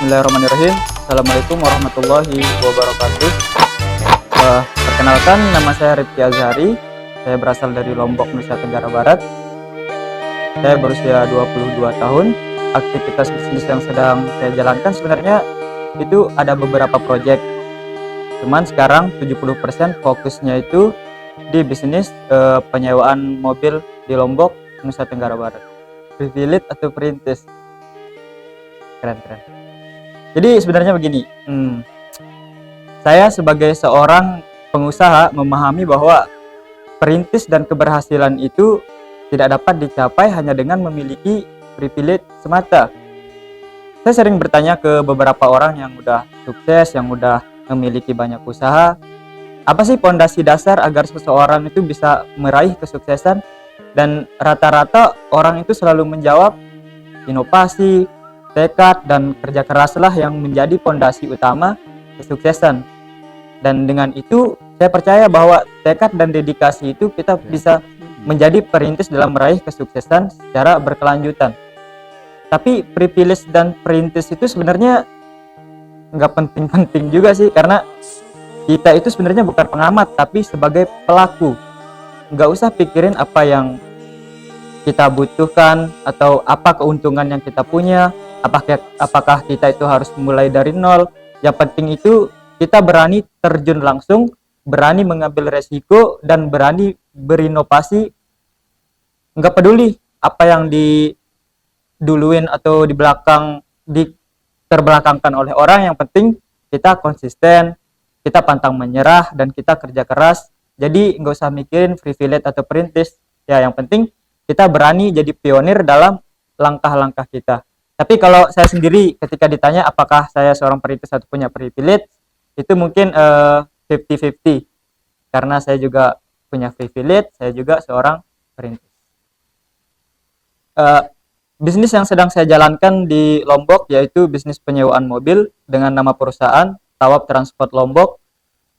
Bismillahirrahmanirrahim. Assalamualaikum warahmatullahi wabarakatuh. Perkenalkan, nama saya Rifki Azhari. Saya berasal dari Lombok, Nusa Tenggara Barat. Saya berusia 22 tahun. Aktivitas bisnis yang sedang saya jalankan sebenarnya itu ada beberapa proyek. Cuman sekarang 70% fokusnya itu di bisnis penyewaan mobil di Lombok, Nusa Tenggara Barat. Privilege atau perintis. Keren. Jadi sebenarnya begini, saya sebagai seorang pengusaha memahami bahwa perintis dan keberhasilan itu tidak dapat dicapai hanya dengan memiliki privilege semata. Saya sering bertanya ke beberapa orang yang udah sukses, yang udah memiliki banyak usaha, apa sih pondasi dasar agar seseorang itu bisa meraih kesuksesan? Dan rata-rata orang itu selalu menjawab inovasi, tekad, dan kerja keraslah yang menjadi pondasi utama kesuksesan. Dan dengan itu saya percaya bahwa tekad dan dedikasi itu kita bisa menjadi perintis dalam meraih kesuksesan secara berkelanjutan. Tapi privilege dan perintis itu sebenarnya nggak penting-penting juga sih, karena kita itu sebenarnya bukan pengamat tapi sebagai pelaku. Nggak usah pikirin apa yang kita butuhkan atau apa keuntungan yang kita punya, apakah kita itu harus mulai dari nol. Yang penting itu kita berani terjun langsung, berani mengambil resiko, dan berani berinovasi. Nggak peduli apa yang diduluin atau terbelakangkan oleh orang. Yang penting kita konsisten, kita pantang menyerah, dan kita kerja keras. Jadi nggak usah mikirin privilege atau perintis ya, yang penting kita berani jadi pionir dalam langkah-langkah kita. Tapi kalau saya sendiri ketika ditanya apakah saya seorang perintis atau punya privilege, itu mungkin 50-50. Karena saya juga punya privilege, saya juga seorang perintis. Bisnis yang sedang saya jalankan di Lombok yaitu bisnis penyewaan mobil dengan nama perusahaan Tawab Transport Lombok.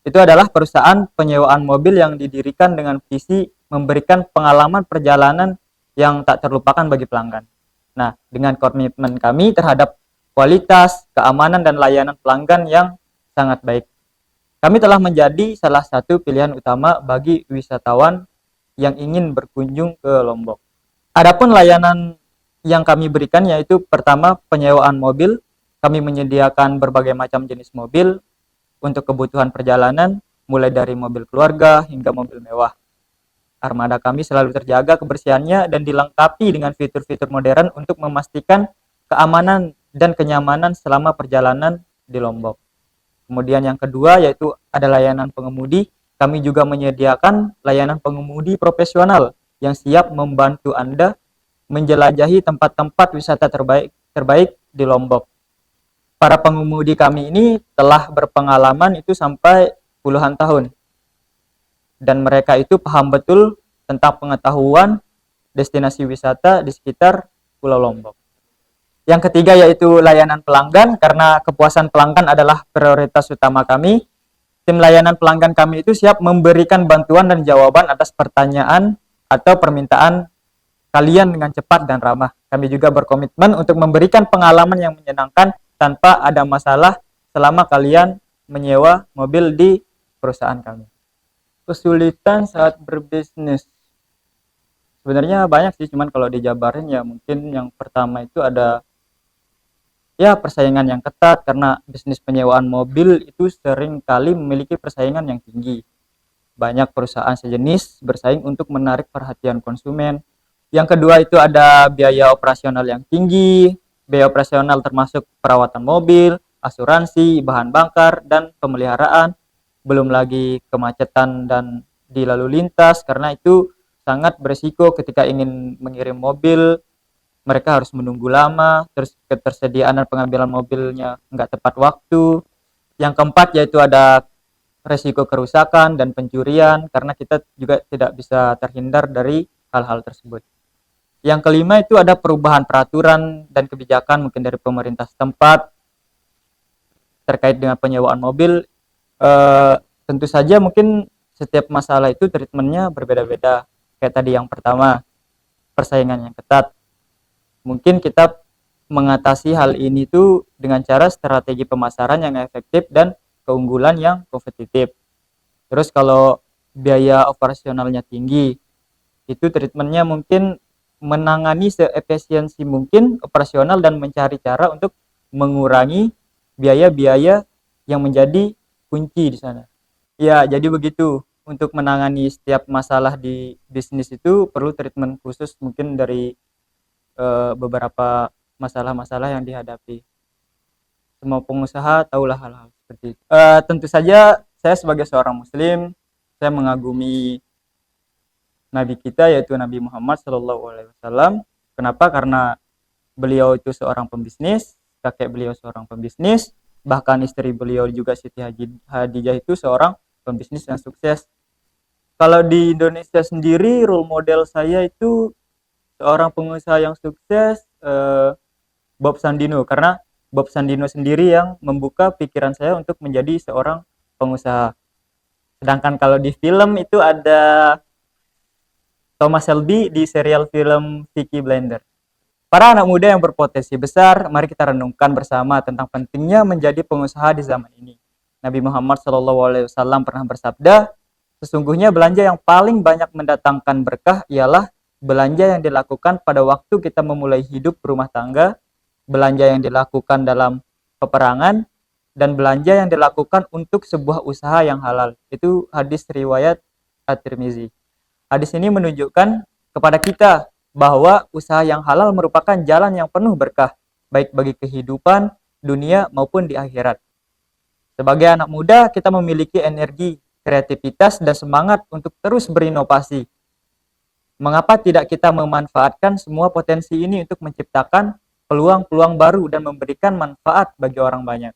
Itu adalah perusahaan penyewaan mobil yang didirikan dengan visi memberikan pengalaman perjalanan yang tak terlupakan bagi pelanggan. Nah, dengan komitmen kami terhadap kualitas, keamanan, dan layanan pelanggan yang sangat baik, kami telah menjadi salah satu pilihan utama bagi wisatawan yang ingin berkunjung ke Lombok. Adapun layanan yang kami berikan yaitu pertama penyewaan mobil. Kami menyediakan berbagai macam jenis mobil untuk kebutuhan perjalanan, mulai dari mobil keluarga hingga mobil mewah. Armada kami selalu terjaga kebersihannya dan dilengkapi dengan fitur-fitur modern untuk memastikan keamanan dan kenyamanan selama perjalanan di Lombok. Kemudian yang kedua yaitu ada layanan pengemudi. Kami juga menyediakan layanan pengemudi profesional yang siap membantu Anda menjelajahi tempat-tempat wisata terbaik di Lombok. Para pengemudi kami ini telah berpengalaman itu sampai puluhan tahun. Dan mereka itu paham betul tentang pengetahuan destinasi wisata di sekitar Pulau Lombok. Yang ketiga yaitu layanan pelanggan, karena kepuasan pelanggan adalah prioritas utama kami. Tim layanan pelanggan kami itu siap memberikan bantuan dan jawaban atas pertanyaan atau permintaan kalian dengan cepat dan ramah. Kami juga berkomitmen untuk memberikan pengalaman yang menyenangkan tanpa ada masalah selama kalian menyewa mobil di perusahaan kami. Kesulitan saat berbisnis sebenarnya banyak sih, cuman kalau dijabarin ya mungkin yang pertama itu ada ya persaingan yang ketat, karena bisnis penyewaan mobil itu sering kali memiliki persaingan yang tinggi. Banyak perusahaan sejenis bersaing untuk menarik perhatian konsumen. Yang kedua itu ada biaya operasional yang tinggi. Biaya operasional termasuk perawatan mobil, asuransi, bahan bakar, dan pemeliharaan. Belum lagi kemacetan dan di lalu lintas, karena itu sangat berisiko ketika ingin mengirim mobil. Mereka harus menunggu lama, terus ketersediaan dan pengambilan mobilnya nggak tepat waktu. Yang keempat yaitu ada resiko kerusakan dan pencurian, karena kita juga tidak bisa terhindar dari hal-hal tersebut. Yang kelima itu ada perubahan peraturan dan kebijakan mungkin dari pemerintah setempat terkait dengan penyewaan mobil. Tentu saja mungkin setiap masalah itu treatmentnya berbeda-beda. Kayak tadi yang pertama, persaingan yang ketat. Mungkin kita mengatasi hal ini tuh dengan cara strategi pemasaran yang efektif dan keunggulan yang kompetitif. Terus kalau biaya operasionalnya tinggi, itu treatmentnya mungkin menangani seefisiensi mungkin operasional dan mencari cara untuk mengurangi biaya-biaya yang menjadi kunci di sana. Ya, jadi begitu. Untuk menangani setiap masalah di bisnis itu perlu treatment khusus mungkin dari beberapa masalah-masalah yang dihadapi. Semua pengusaha tahulah hal-hal seperti itu. Tentu saja saya sebagai seorang muslim, saya mengagumi nabi kita yaitu Nabi Muhammad SAW. Kenapa? Karena beliau itu seorang pembisnis, kakek beliau seorang pembisnis, bahkan istri beliau juga Siti Hadijah itu seorang pembisnis yang sukses. Kalau di Indonesia sendiri role model saya itu seorang pengusaha yang sukses, Bob Sandino, karena Bob Sandino sendiri yang membuka pikiran saya untuk menjadi seorang pengusaha. Sedangkan kalau di film itu ada Thomas Shelby di serial film Peaky Blinders. Para anak muda yang berpotensi besar, mari kita renungkan bersama tentang pentingnya menjadi pengusaha di zaman ini. Nabi Muhammad SAW pernah bersabda, sesungguhnya belanja yang paling banyak mendatangkan berkah ialah belanja yang dilakukan pada waktu kita memulai hidup berumah tangga, belanja yang dilakukan dalam peperangan, dan belanja yang dilakukan untuk sebuah usaha yang halal. Itu hadis riwayat At-Tirmizi. Hadis ini menunjukkan kepada kita bahwa usaha yang halal merupakan jalan yang penuh berkah, baik bagi kehidupan dunia maupun di akhirat. Sebagai anak muda, kita memiliki energi, kreativitas, dan semangat untuk terus berinovasi. Mengapa tidak kita memanfaatkan semua potensi ini untuk menciptakan peluang-peluang baru dan memberikan manfaat bagi orang banyak?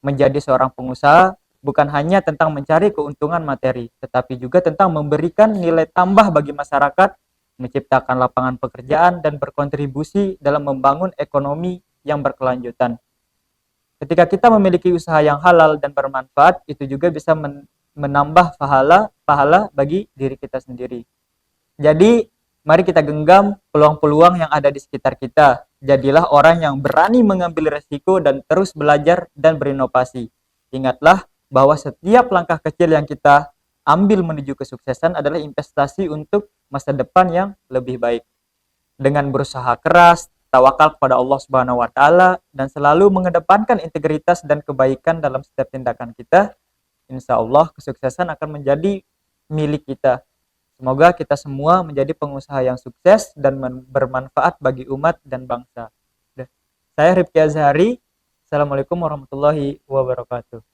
Menjadi seorang pengusaha bukan hanya tentang mencari keuntungan materi, tetapi juga tentang memberikan nilai tambah bagi masyarakat, menciptakan lapangan pekerjaan, dan berkontribusi dalam membangun ekonomi yang berkelanjutan. Ketika kita memiliki usaha yang halal dan bermanfaat, itu juga bisa menambah pahala bagi diri kita sendiri. Jadi, mari kita genggam peluang-peluang yang ada di sekitar kita. Jadilah orang yang berani mengambil resiko dan terus belajar dan berinovasi. Ingatlah bahwa setiap langkah kecil yang kita ambil menuju kesuksesan adalah investasi untuk masa depan yang lebih baik. Dengan berusaha keras, tawakal kepada Allah Subhanahu wa taala dan selalu mengedepankan integritas dan kebaikan dalam setiap tindakan kita, insya Allah kesuksesan akan menjadi milik kita. Semoga kita semua menjadi pengusaha yang sukses dan bermanfaat bagi umat dan bangsa. Saya Rifki Azhari. Assalamualaikum warahmatullahi wabarakatuh.